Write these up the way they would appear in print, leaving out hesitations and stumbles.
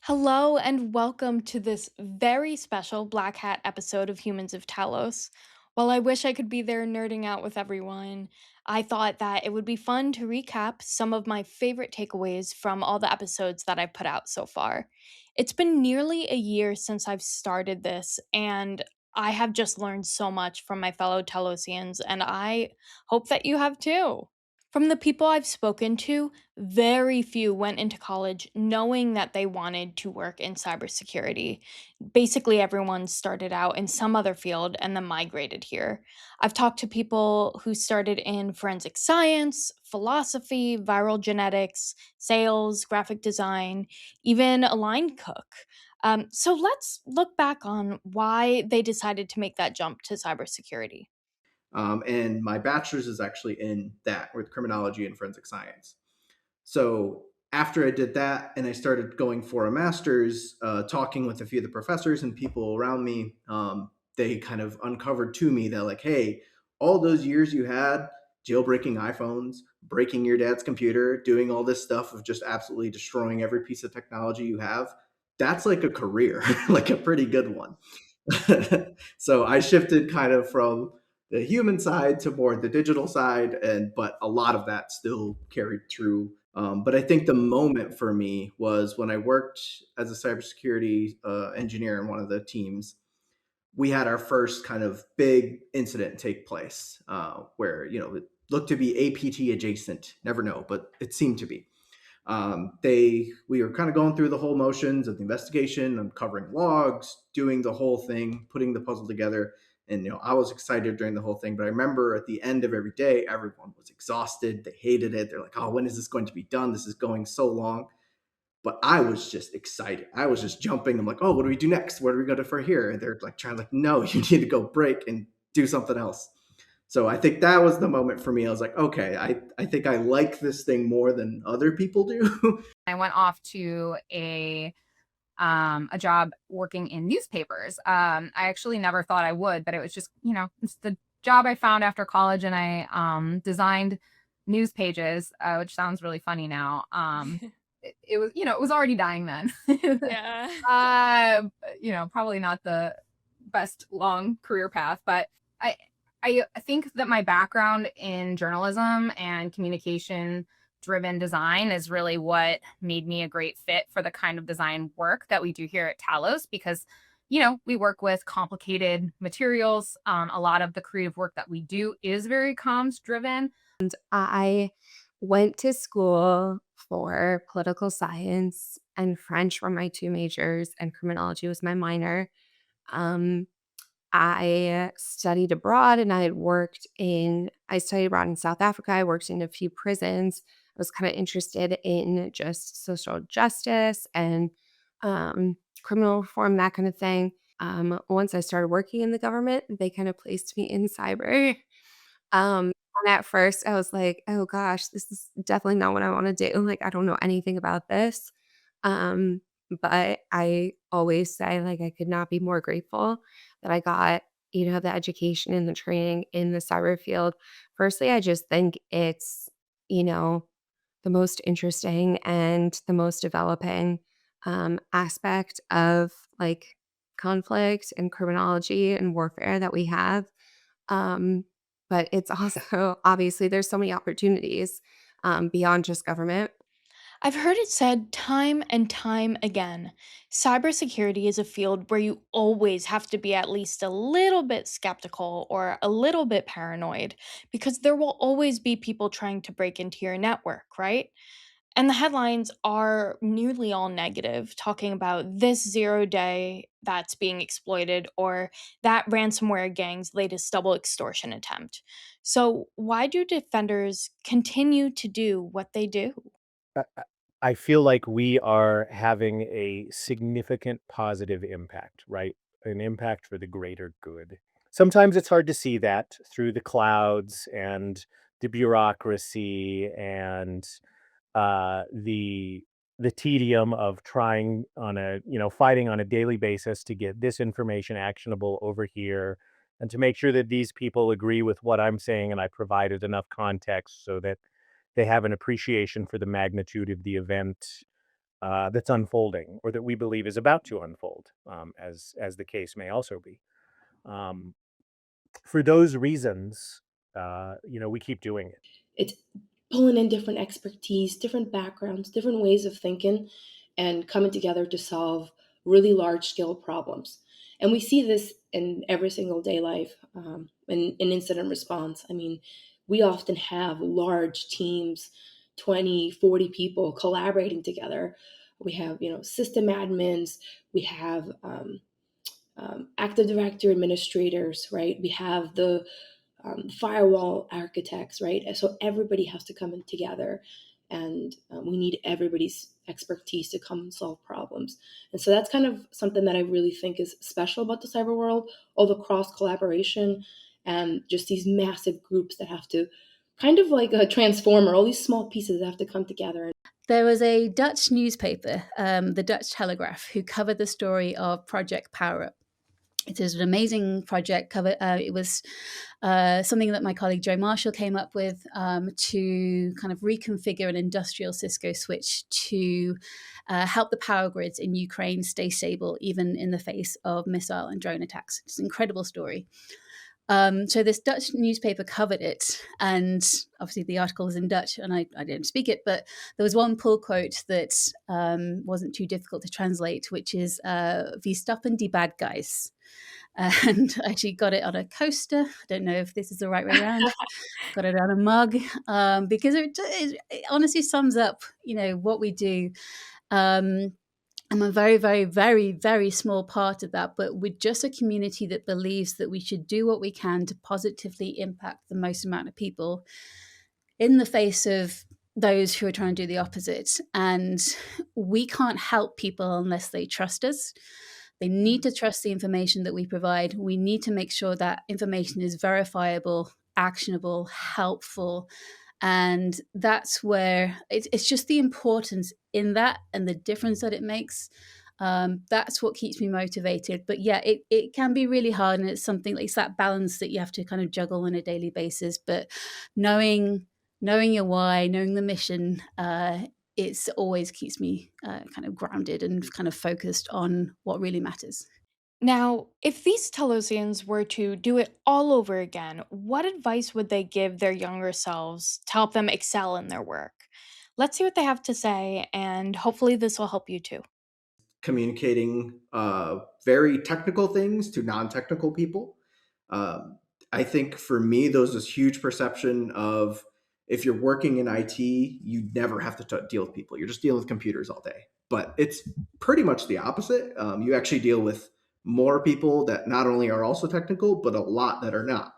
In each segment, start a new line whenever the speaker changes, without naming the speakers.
Hello and welcome to this very special Black Hat episode of Humans of Talos. While I wish I could be there nerding out with everyone, I thought that it would be fun to recap some of my favorite takeaways from all the episodes that I've put out so far. It's been nearly a year since I've started this, and I have just learned so much from my fellow Talosians, and I hope that you have too. From the people I've spoken to, very few went into college knowing that they wanted to work in cybersecurity. Basically, everyone started out in some other field and then migrated here. I've talked to people who started in forensic science, philosophy, viral genetics, sales, graphic design, even a line cook. So let's look back on why they decided to make that jump to cybersecurity.
And my bachelor's is actually in that with criminology and forensic science. So after I did that and I started going for a master's, talking with a few of the professors and people around me, they kind of uncovered to me that, like, hey, all those years you had jailbreaking iPhones, breaking your dad's computer, doing all this stuff of just absolutely destroying every piece of technology you have, that's like a career, like a pretty good one. So I shifted kind of from the human side to more the digital side, and but a lot of that still carried through. But I think the moment for me was when I worked as a cybersecurity engineer in one of the teams. We had our first kind of big incident take place where it looked to be APT adjacent. Never know, but it seemed to be. We were kind of going through the whole motions of the investigation, uncovering logs, doing the whole thing, putting the puzzle together. And I was excited during the whole thing, but I remember at the end of every day, everyone was exhausted. They hated it. They're like, "Oh, when is this going to be done? This is going so long." But I was just excited. I was just jumping. I'm like, "Oh, what do we do next? Where do we go to for here?" And they're like trying, like, "No, you need to go break and do something else." So I think that was the moment for me. I was like, okay, I think I like this thing more than other people do.
I went off to a job working in newspapers. I actually never thought I would, but it was just, it's the job I found after college, and I designed news pages, which sounds really funny now. It was, it was already dying then.
Yeah.
uh, Probably not the best long career path, but I I think that my background in journalism and communication driven design is really what made me a great fit for the kind of design work that we do here at Talos because we work with complicated materials. A lot of the creative work that we do is very comms driven.
I went to school for political science, and French were my two majors, and criminology was my minor. Um, I studied abroad and I studied abroad in South Africa. I worked in a few prisons. I was kind of interested in just social justice and criminal reform, that kind of thing. Once I started working in the government, they kind of placed me in cyber. And at first I was like, "Oh gosh, this is definitely not what I wanna do." Like, I don't know anything about this. Um, but I always say, like, I could not be more grateful that I got, the education and the training in the cyber field. Firstly, I just think it's, you know, the most interesting and the most developing, aspect of, like, conflict and criminology and warfare that we have. Um, but it's also obviously there's so many opportunities, beyond just government.
I've heard it said time and time again. Cybersecurity is a field where you always have to be at least a little bit skeptical or a little bit paranoid because there will always be people trying to break into your network, right? And the headlines are nearly all negative, talking about this zero day that's being exploited or that ransomware gang's latest double extortion attempt. So, why do defenders continue to do what they do?
I feel like we are having a significant positive impact, right? An impact for the greater good. Sometimes it's hard to see that through the clouds and the bureaucracy and the tedium of trying on a fighting on a daily basis to get this information actionable over here and to make sure that these people agree with what I'm saying and I provided enough context so that they have an appreciation for the magnitude of the event. that's unfolding or that we believe is about to unfold, as the case may also be. Um, for those reasons, we keep doing it.
It's pulling in different expertise, different backgrounds, different ways of thinking, and coming together to solve really large scale problems. And we see this in every single day life, in incident response. I mean, we often have large teams, 20, 40 people collaborating together. We have, system admins, we have Active Directory administrators, right? We have the firewall architects, right? So everybody has to come in together, and we need everybody's expertise to come and solve problems. And so that's kind of something that I really think is special about the cyber world, all the cross collaboration and just these massive groups that have to kind of like a transformer, all these small pieces that have to come together.
There was a Dutch newspaper, the Dutch Telegraph, who covered the story of Project Power Up. It is an amazing project. It was something that my colleague Joe Marshall came up with to kind of reconfigure an industrial Cisco switch to help the power grids in Ukraine stay stable, even in the face of missile and drone attacks. It's an incredible story. So this Dutch newspaper covered it, and obviously the article was in Dutch, and I didn't speak it, but there was one pull quote that wasn't too difficult to translate, which is "Vi stoppen die bad guys," and I actually got it on a coaster. I don't know if this is the right way around. Got it on a mug because it honestly sums up, what we do. I'm a very, very, very, very small part of that, but we're just a community that believes that we should do what we can to positively impact the most amount of people in the face of those who are trying to do the opposite. And we can't help people unless they trust us. They need to trust the information that we provide. We need to make sure that information is verifiable, actionable, helpful. And that's where it's just the importance in that and the difference that it makes. That's what keeps me motivated. But yeah, it can be really hard, and it's something like it's that balance that you have to kind of juggle on a daily basis. But knowing your why, knowing the mission, it's always keeps me kind of grounded and kind of focused on what really matters.
Now, if these Telosians were to do it all over again, what advice would they give their younger selves to help them excel in their work? Let's see what they have to say, and hopefully, this will help you too.
Communicating very technical things to non-technical people. Um, I think for me, there's this huge perception of if you're working in IT, you never have to deal with people. You're just dealing with computers all day. But it's pretty much the opposite. You actually deal with more people that not only are also technical, but a lot that are not.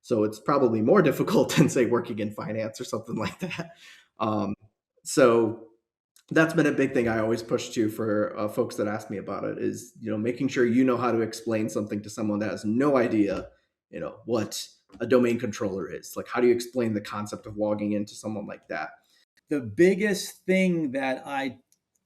So it's probably more difficult than, say, working in finance or something like that. Um, so that's been a big thing I always push to for folks that ask me about it is, making sure you know how to explain something to someone that has no idea, what a domain controller is. Like, how do you explain the concept of logging into someone like that?
The biggest thing that I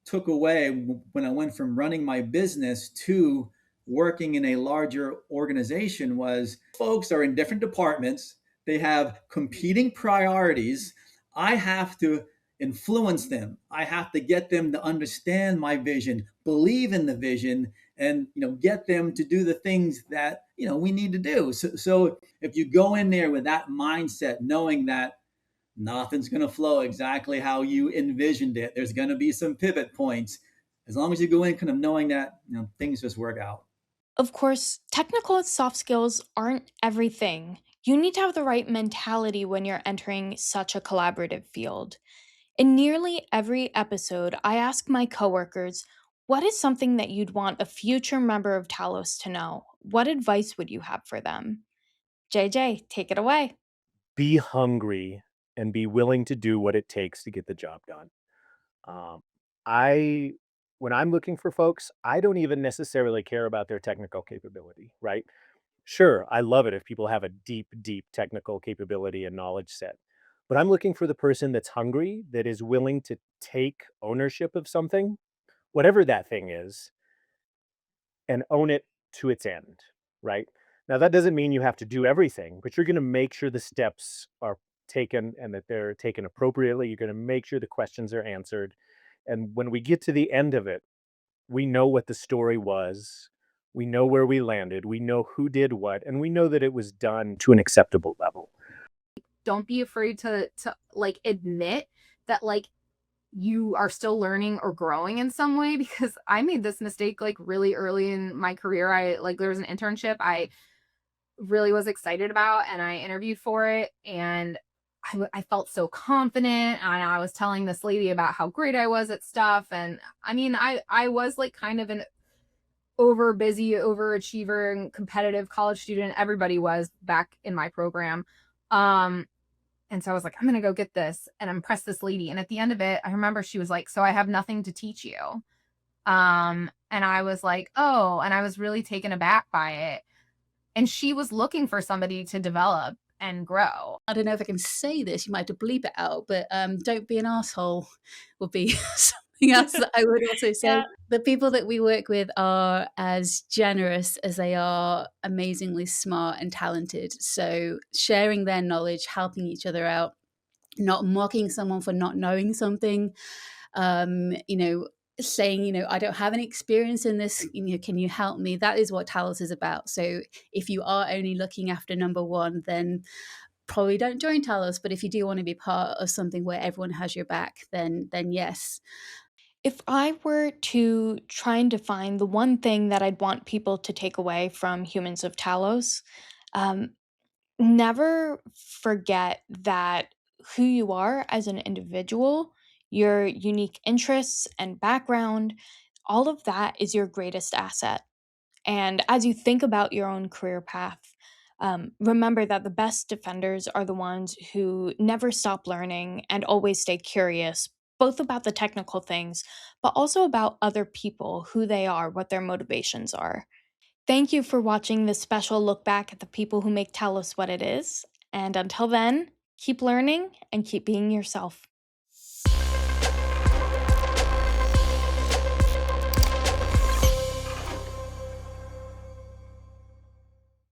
took away when I went from running my business to working in a larger organization was folks are in different departments. They have competing priorities. I have to influence them. I have to get them to understand my vision, believe in the vision, and get them to do the things that we need to do. So if you go in there with that mindset, knowing that nothing's going to flow exactly how you envisioned it. There's going to be some pivot points. As long as you go in kind of knowing that, things just work out.
Of course, technical and soft skills aren't everything. You need to have the right mentality when you're entering such a collaborative field. In nearly every episode, I ask my coworkers, what is something that you'd want a future member of Talos to know? What advice would you have for them? JJ, take it away.
Be hungry and be willing to do what it takes to get the job done. Um, I when I'm looking for folks, I don't even necessarily care about their technical capability, right? Sure, I love it if people have a deep, deep technical capability and knowledge set. But I'm looking for the person that's hungry, that is willing to take ownership of something, whatever that thing is, and own it to its end, right? Now, that doesn't mean you have to do everything, but you're going to make sure the steps are taken and that they're taken appropriately. You're going to make sure the questions are answered. And when we get to the end of it, we know what the story was. We know where we landed. We know who did what, and we know that it was done to an acceptable level.
Don't be afraid to like admit that like you are still learning or growing in some way, because I made this mistake like really early in my career. There was an internship I really was excited about, and I interviewed for it, and I felt so confident, and I was telling this lady about how great I was at stuff. And I mean, I was like kind of an over busy overachiever and competitive college student. Everybody was back in my program. um and so I was like, I'm gonna go get this and impress this lady. And at the end of it, I remember she was like, so I have nothing to teach you. And I was like, oh, and I was really taken aback by it. And she was looking for somebody to develop and grow.
I don't know if I can say this, you might have to bleep it out, but don't be an asshole would be something else that I would also say.
Yeah.
The people that we work with are as generous as they are amazingly smart and talented. So sharing their knowledge, helping each other out, not mocking someone for not knowing something, you know, saying, you know, I don't have any experience in this, you know, can you help me? That is what Talos is about. So if you are only looking after number one, then probably don't join Talos. But if you do want to be part of something where everyone has your back, then yes.
If I were to try and define the one thing that I'd want people to take away from Humans of Talos, um, never forget that who you are as an individual, your unique interests and background, all of that is your greatest asset. And as you think about your own career path, remember that the best defenders are the ones who never stop learning and always stay curious, both about the technical things, but also about other people, who they are, what their motivations are. Thank you for watching this special look back at the people who make Talos what it is. And until then, keep learning and keep being yourself.